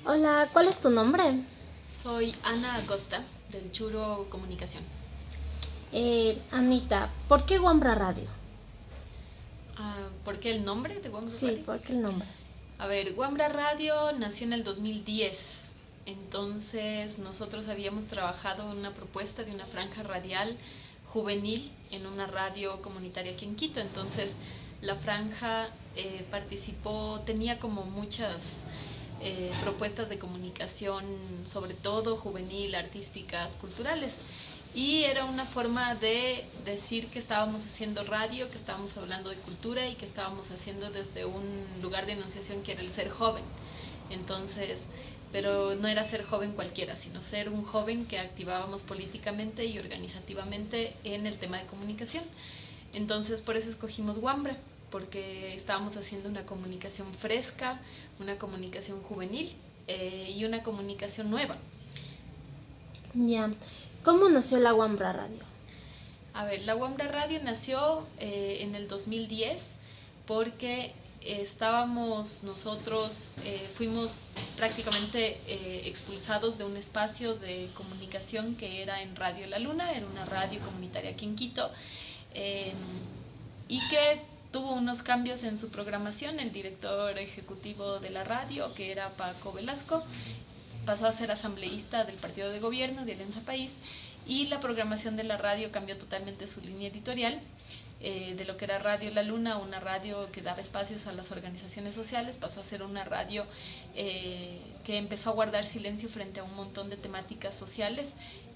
Hola, ¿cuál es tu nombre? Soy Ana Acosta, del Churo Comunicación. Anita, ¿por qué Wambra Radio? ¿Por qué el nombre de Wambra Sí, Radio? ¿por qué el nombre? A ver, Wambra Radio nació en el 2010. Entonces nosotros habíamos trabajado en una propuesta de una franja radial juvenil en una radio comunitaria aquí en Quito. Entonces la franja participó, tenía como muchas propuestas de comunicación, sobre todo juvenil, artísticas, culturales. Y era una forma de decir que estábamos haciendo radio, que estábamos hablando de cultura y que estábamos haciendo desde un lugar de enunciación que era el ser joven. Entonces, pero no era ser joven cualquiera, sino ser un joven que activábamos políticamente y organizativamente en el tema de comunicación. Entonces, por eso escogimos Wambra, porque estábamos haciendo una comunicación fresca, una comunicación juvenil y una comunicación nueva. Ya. ¿Cómo nació la Wambra Radio? A ver, la Wambra Radio nació en el 2010 porque fuimos prácticamente expulsados de un espacio de comunicación que era en Radio La Luna, era una radio comunitaria aquí en Quito, eh, y que tuvo unos cambios en su programación. El director ejecutivo de la radio, que era Paco Velasco, pasó a ser asambleísta del partido de gobierno de Alianza País, y la programación de la radio cambió totalmente su línea editorial. De lo que era Radio La Luna, una radio que daba espacios a las organizaciones sociales, pasó a ser una radio que empezó a guardar silencio frente a un montón de temáticas sociales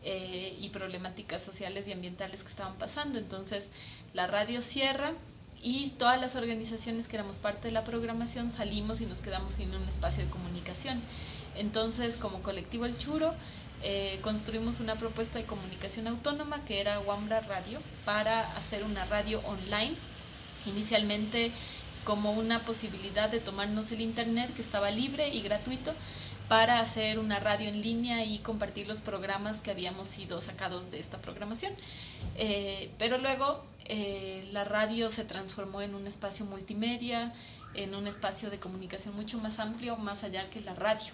y problemáticas sociales y ambientales que estaban pasando. Entonces la radio cierra y todas las organizaciones que éramos parte de la programación salimos y nos quedamos sin un espacio de comunicación. Entonces, como colectivo El Churo, construimos una propuesta de comunicación autónoma que era Wambra Radio, para hacer una radio online, inicialmente como una posibilidad de tomarnos el internet, que estaba libre y gratuito, para hacer una radio en línea y compartir los programas que habíamos sido sacados de esta programación. Pero luego la radio se transformó en un espacio multimedia, en un espacio de comunicación mucho más amplio, más allá que la radio.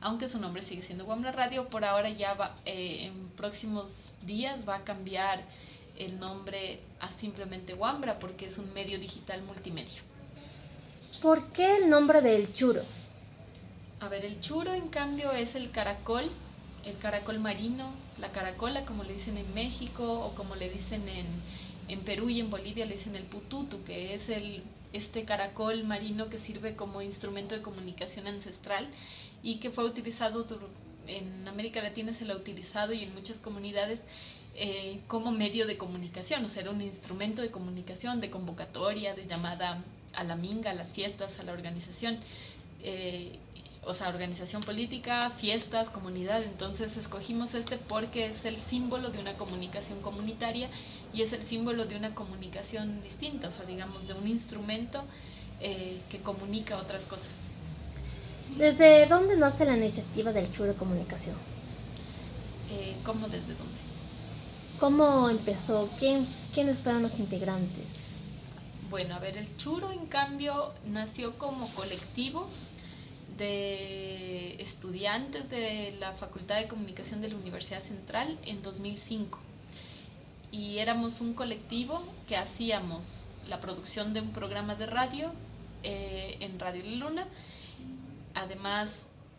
Aunque su nombre sigue siendo Wambra Radio, por ahora ya va, en próximos días va a cambiar el nombre a simplemente Wambra, porque es un medio digital multimedia. ¿Por qué el nombre del churo? A ver, el churo en cambio es el caracol marino, la caracola como le dicen en México, o como le dicen en Perú y en Bolivia le dicen el pututu, que es este caracol marino que sirve como instrumento de comunicación ancestral y que fue utilizado en América Latina, se lo ha utilizado, y en muchas comunidades como medio de comunicación. O sea, era un instrumento de comunicación, de convocatoria, de llamada a la minga, a las fiestas, a la organización. O sea, organización política, fiestas, comunidad. Entonces escogimos este porque es el símbolo de una comunicación comunitaria y es el símbolo de una comunicación distinta, o sea, digamos, de un instrumento que comunica otras cosas. ¿Desde dónde nace la iniciativa del Churo Comunicación? ¿Cómo desde dónde? ¿Cómo empezó? ¿Quiénes fueron los integrantes? Bueno, a ver, el Churo en cambio nació como colectivo de estudiantes de la Facultad de Comunicación de la Universidad Central en 2005. Y éramos un colectivo que hacíamos la producción de un programa de radio en Radio La Luna. Además,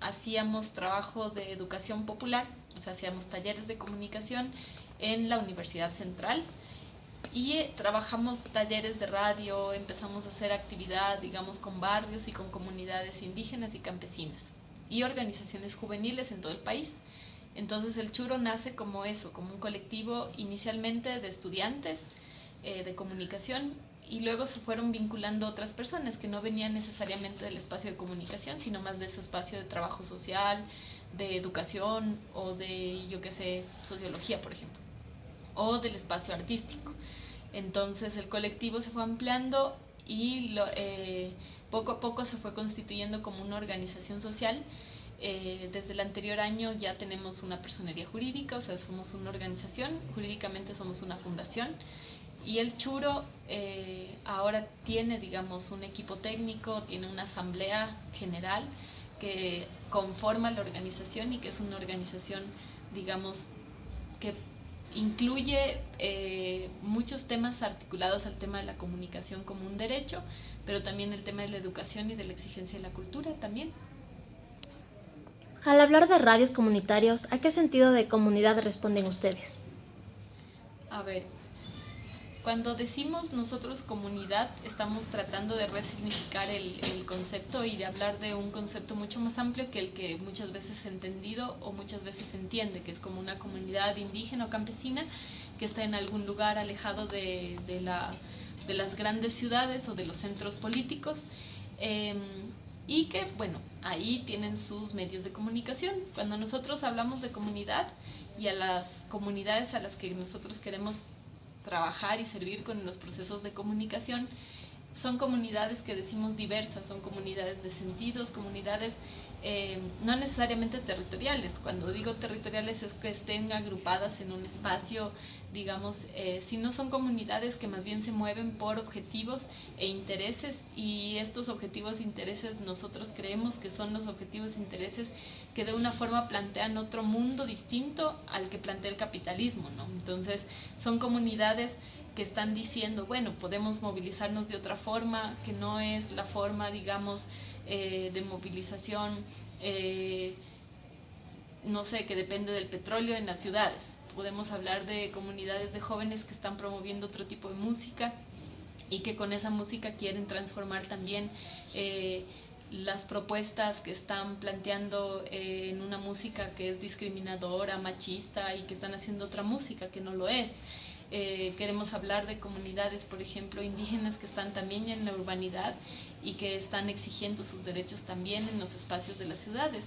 hacíamos trabajo de educación popular, o sea, hacíamos talleres de comunicación en la Universidad Central, y trabajamos talleres de radio, empezamos a hacer actividad, digamos, con barrios y con comunidades indígenas y campesinas y organizaciones juveniles en todo el país. Entonces el Churo nace como eso, como un colectivo inicialmente de estudiantes de comunicación, y luego se fueron vinculando otras personas que no venían necesariamente del espacio de comunicación, sino más de su espacio de trabajo social, de educación, o de, yo qué sé, sociología, por ejemplo, o del espacio artístico. Entonces el colectivo se fue ampliando y poco a poco se fue constituyendo como una organización social. Desde el anterior año ya tenemos una personería jurídica, o sea, somos una organización, jurídicamente somos una fundación. Y el Churo ahora tiene, digamos, un equipo técnico, tiene una asamblea general que conforma la organización y que es una organización, digamos, que incluye muchos temas articulados al tema de la comunicación como un derecho, pero también el tema de la educación y de la exigencia de la cultura también. Al hablar de radios comunitarios, ¿a qué sentido de comunidad responden ustedes? A ver, cuando decimos nosotros comunidad, estamos tratando de resignificar el concepto y de hablar de un concepto mucho más amplio que el que muchas veces es entendido o muchas veces se entiende, que es como una comunidad indígena o campesina que está en algún lugar alejado de las grandes ciudades o de los centros políticos. Y que, bueno, ahí tienen sus medios de comunicación. Cuando nosotros hablamos de comunidad y a las comunidades a las que nosotros queremos trabajar y servir con los procesos de comunicación, son comunidades que decimos diversas, son comunidades de sentidos, comunidades no necesariamente territoriales. Cuando digo territoriales es que estén agrupadas en un espacio, digamos, sino son comunidades que más bien se mueven por objetivos e intereses, y estos objetivos e intereses nosotros creemos que son los objetivos e intereses que de una forma plantean otro mundo distinto al que plantea el capitalismo, ¿no? Entonces son comunidades que están diciendo, bueno, podemos movilizarnos de otra forma, que no es la forma, digamos, de movilización, no sé, que depende del petróleo en las ciudades. Podemos hablar de comunidades de jóvenes que están promoviendo otro tipo de música y que con esa música quieren transformar también las propuestas que están planteando en una música que es discriminadora, machista, y que están haciendo otra música que no lo es. Queremos hablar de comunidades, por ejemplo, indígenas que están también en la urbanidad y que están exigiendo sus derechos también en los espacios de las ciudades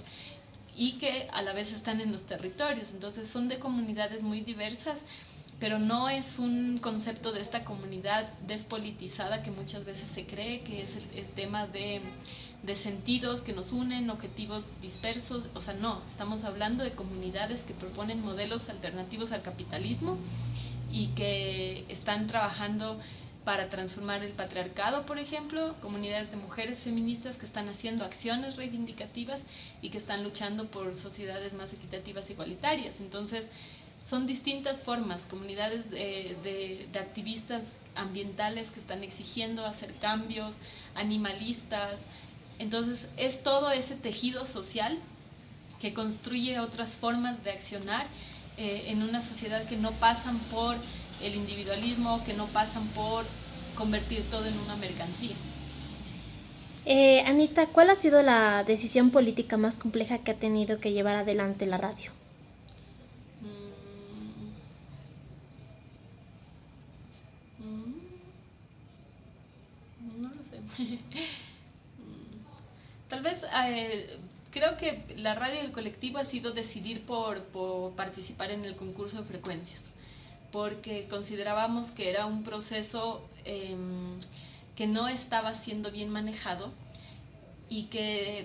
y que a la vez están en los territorios. Entonces son de comunidades muy diversas, pero no es un concepto de esta comunidad despolitizada que muchas veces se cree, que es el tema de sentidos que nos unen, objetivos dispersos. O sea, no, estamos hablando de comunidades que proponen modelos alternativos al capitalismo y que están trabajando para transformar el patriarcado, por ejemplo, comunidades de mujeres feministas que están haciendo acciones reivindicativas y que están luchando por sociedades más equitativas e igualitarias. Entonces, son distintas formas, comunidades de activistas ambientales que están exigiendo hacer cambios, animalistas. Entonces, es todo ese tejido social que construye otras formas de accionar en una sociedad que no pasan por el individualismo, que no pasan por convertir todo en una mercancía. Anita, ¿cuál ha sido la decisión política más compleja que ha tenido que llevar adelante la radio? No lo sé. Tal vez creo que la radio del colectivo ha sido decidir por participar en el concurso de frecuencias, porque considerábamos que era un proceso que no estaba siendo bien manejado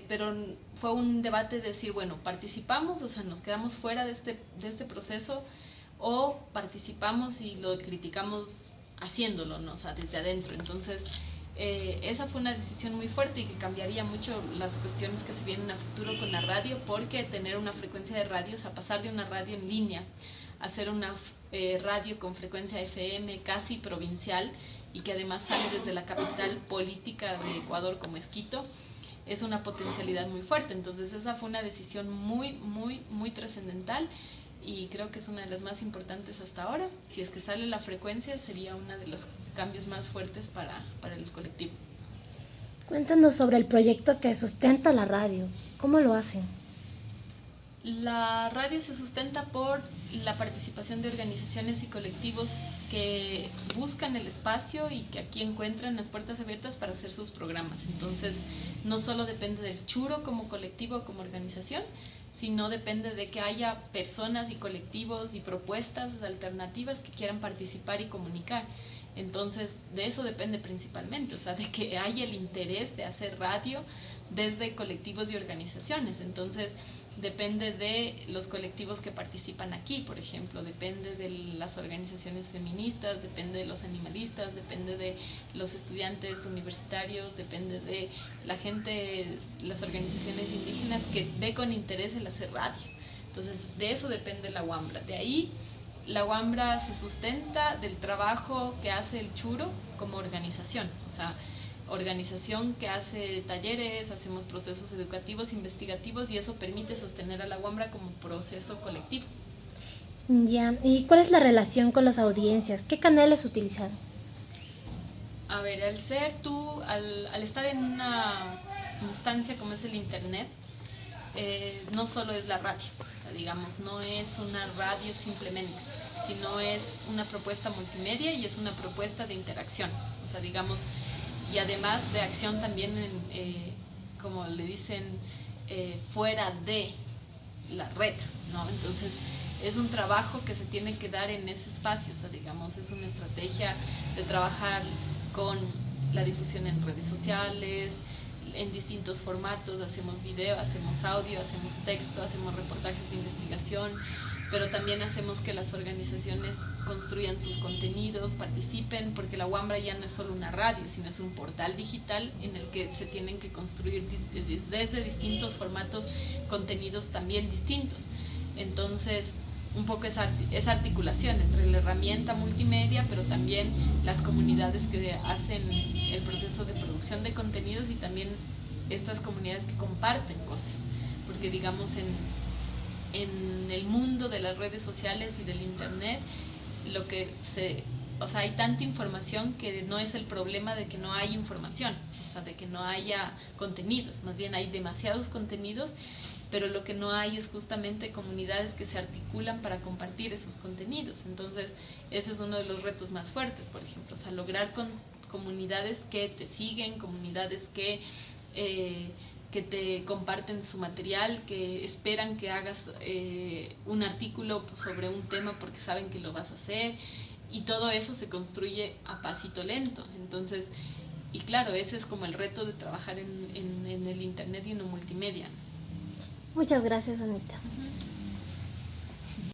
pero fue un debate de decir, bueno, participamos, o sea, nos quedamos fuera de este proceso, o participamos y lo criticamos haciéndolo, ¿no? O sea, desde adentro. Entonces, esa fue una decisión muy fuerte y que cambiaría mucho las cuestiones que se vienen a futuro con la radio, porque tener una frecuencia de radio, o sea, pasar de una radio en línea a hacer una radio con frecuencia FM casi provincial y que además sale desde la capital política de Ecuador como es Quito, es una potencialidad muy fuerte. Entonces esa fue una decisión muy, muy, muy trascendental y creo que es una de las más importantes hasta ahora. Si es que sale la frecuencia, sería uno de los cambios más fuertes para el colectivo. Cuéntanos sobre el proyecto que sustenta la radio. ¿Cómo lo hacen? La radio se sustenta por la participación de organizaciones y colectivos que buscan el espacio y que aquí encuentran las puertas abiertas para hacer sus programas. Entonces, no solo depende del Churo como colectivo o como organización, sino depende de que haya personas y colectivos y propuestas alternativas que quieran participar y comunicar. Entonces, de eso depende principalmente, o sea, de que haya el interés de hacer radio desde colectivos y organizaciones. Entonces, depende de los colectivos que participan aquí, por ejemplo, depende de las organizaciones feministas, depende de los animalistas, depende de los estudiantes universitarios, depende de la gente, las organizaciones indígenas que ve con interés el hacer radio. Entonces, de eso depende la Wambra. De ahí, la Wambra se sustenta del trabajo que hace el Churo como organización, o sea, organización que hace talleres, hacemos procesos educativos, investigativos, y eso permite sostener a la Wambra como proceso colectivo. Ya, ¿y cuál es la relación con las audiencias? ¿Qué canales utilizan? A ver, al estar en una instancia como es el internet, no solo es la radio, o sea, digamos, no es una radio simplemente, sino es una propuesta multimedia y es una propuesta de interacción, o sea, digamos, y además de acción también, como le dicen, fuera de la red, ¿no? Entonces, es un trabajo que se tiene que dar en ese espacio, o sea, digamos, es una estrategia de trabajar con la difusión en redes sociales, en distintos formatos, hacemos video, hacemos audio, hacemos texto, hacemos reportajes de investigación, pero también hacemos que las organizaciones construyan sus contenidos, participen, porque la Wambra ya no es solo una radio, sino es un portal digital en el que se tienen que construir desde distintos formatos contenidos también distintos. Entonces, un poco esa articulación entre la herramienta multimedia, pero también las comunidades que hacen el proceso de producción de contenidos y también estas comunidades que comparten cosas, porque digamos en el mundo de las redes sociales y del internet, o sea, hay tanta información que no es el problema de que no hay información, o sea, de que no haya contenidos, más bien hay demasiados contenidos, pero lo que no hay es justamente comunidades que se articulan para compartir esos contenidos. Entonces, ese es uno de los retos más fuertes, por ejemplo, o sea, lograr con comunidades que te siguen, comunidades que te comparten su material, que esperan que hagas un artículo sobre un tema porque saben que lo vas a hacer, y todo eso se construye a pasito lento. Entonces, y claro, ese es como el reto de trabajar en el internet y en lo multimedia. Muchas gracias, Anita. Uh-huh.